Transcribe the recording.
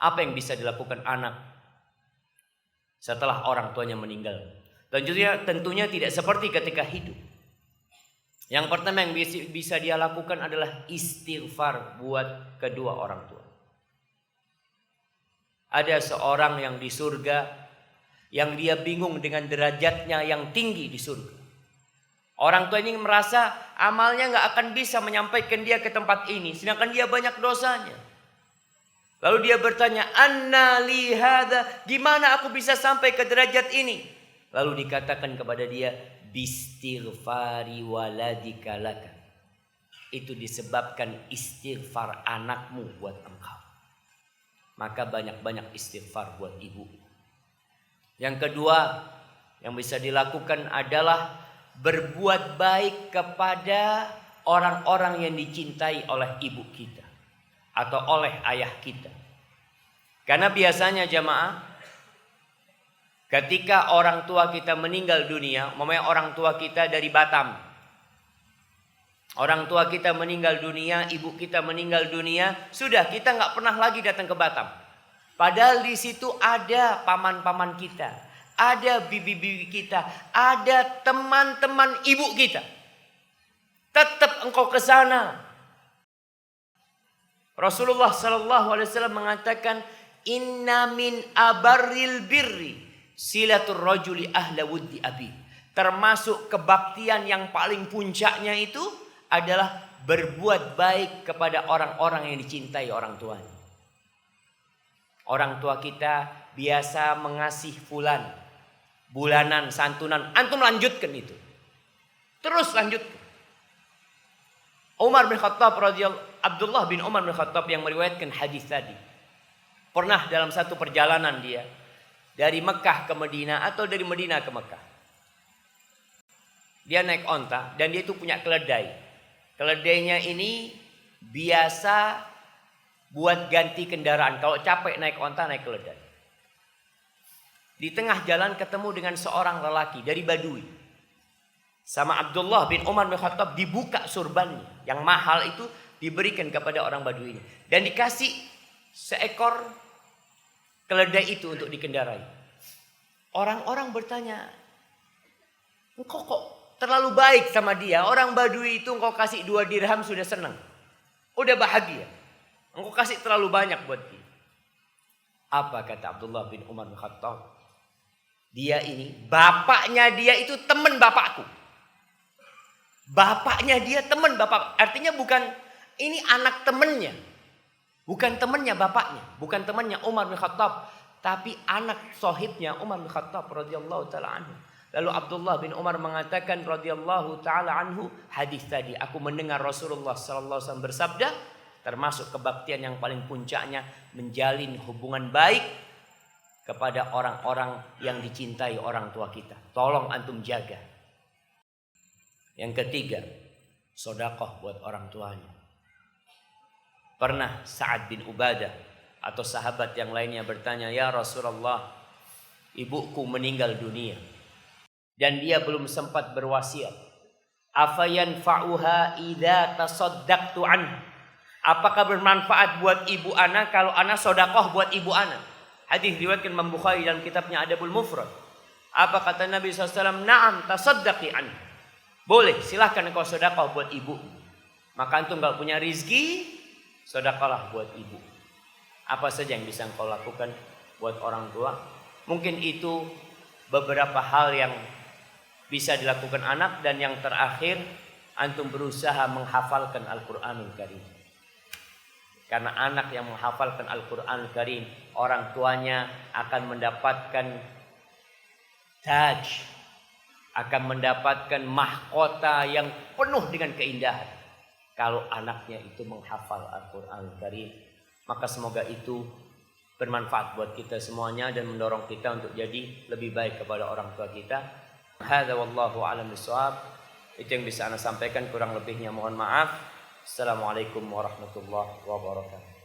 Apa yang bisa dilakukan anak setelah orang tuanya meninggal? Tentunya tidak seperti ketika hidup. Yang pertama yang bisa dia lakukan adalah istighfar buat kedua orang tua. Ada seorang yang di surga yang dia bingung dengan derajatnya yang tinggi di surga. Orang tua ini merasa amalnya gak akan bisa menyampaikan dia ke tempat ini, sedangkan dia banyak dosanya. Lalu dia bertanya, "Anna li hadza?" Gimana aku bisa sampai ke derajat ini? Lalu dikatakan kepada dia, "Bistighfari waladika laka." Itu disebabkan istighfar anakmu buat engkau. Maka banyak-banyak istighfar buat ibu. Yang kedua yang bisa dilakukan adalah berbuat baik kepada orang-orang yang dicintai oleh ibu kita atau oleh ayah kita. Karena biasanya jamaah, ketika orang tua kita meninggal dunia, umpamanya orang tua kita dari Batam, orang tua kita meninggal dunia, ibu kita meninggal dunia, sudah kita nggak pernah lagi datang ke Batam. Padahal di situ ada paman-paman kita, ada bibi-bibi kita, ada teman-teman ibu kita. Tetap engkau ke sana. Rasulullah SAW mengatakan, "Inna min abarril birri silatul rajuli ahla wuddi abi." Termasuk kebaktian yang paling puncaknya itu adalah berbuat baik kepada orang-orang yang dicintai orang tuanya. Orang tua kita biasa mengasih fulan, bulanan, santunan. Antum lanjutkan itu. Terus lanjutkan. Abdullah bin Umar bin Khattab yang meriwayatkan hadis tadi. Pernah dalam satu perjalanan dia dari Mekah ke Madinah atau dari Madinah ke Mekah. Dia naik onta dan dia itu punya keledai. Keledainya ini biasa buat ganti kendaraan. Kalau capek naik onta, naik keledai. Di tengah jalan ketemu dengan seorang lelaki dari Badui. Sama Abdullah bin Umar bin Khattab dibuka surbannya. Yang mahal itu diberikan kepada orang Badui ini. Dan dikasih seekor keledai itu untuk dikendarai. Orang-orang bertanya, "Engkau kok terlalu baik sama dia? Orang Badui itu engkau kasih 2 dirham sudah senang. Udah bahagia. Engkau kasih terlalu banyak buat dia." Apa kata Abdullah bin Umar bin Khattab? Dia ini, bapaknya dia itu teman bapakku. Bapaknya dia teman bapak. Artinya bukan, ini anak temannya. Bukan temannya bapaknya. Bukan temannya Umar bin Khattab. Tapi anak sohibnya Umar bin Khattab radhiyallahu ta'ala anhu. Lalu Abdullah bin Umar mengatakan radhiyallahu ta'ala anhu, hadis tadi, aku mendengar Rasulullah sallallahu alaihi wasallam bersabda, termasuk kebaktian yang paling puncaknya menjalin hubungan baik kepada orang-orang yang dicintai orang tua kita. Tolong antum jaga. Yang ketiga, sedekah buat orang tuanya. Pernah Sa'ad bin Ubadah atau sahabat yang lainnya bertanya, "Ya Rasulullah, ibuku meninggal dunia dan dia belum sempat berwasiat. Afayanfa'uha idza tasaddaqtu anha?" Apakah bermanfaat buat ibu ana kalau ana sedekah buat ibu ana? Hadis riwayatkan Imam Bukhari dalam kitabnya Adabul Mufrad. Apa kata Nabi SAW? "Na'am, tasaddaqi anha." Boleh, silahkan engkau sedekah buat ibu. Maka antum kalau punya rizki, sedekahlah buat ibu. Apa saja yang bisa engkau lakukan buat orang tua? Mungkin itu beberapa hal yang bisa dilakukan anak. Dan yang terakhir, antum berusaha menghafalkan Al-Quranul Karim. Karena anak yang menghafalkan Al-Quranul Karim, orang tuanya akan mendapatkan taj, akan mendapatkan mahkota yang penuh dengan keindahan. Kalau anaknya itu menghafal Al-Quranul Karim, maka semoga itu bermanfaat buat kita semuanya dan mendorong kita untuk jadi lebih baik kepada orang tua kita. Hadza wallahu a'lam bishawab. Itu yang bisa ana sampaikan, kurang lebihnya mohon maaf. Assalamualaikum warahmatullahi wabarakatuh.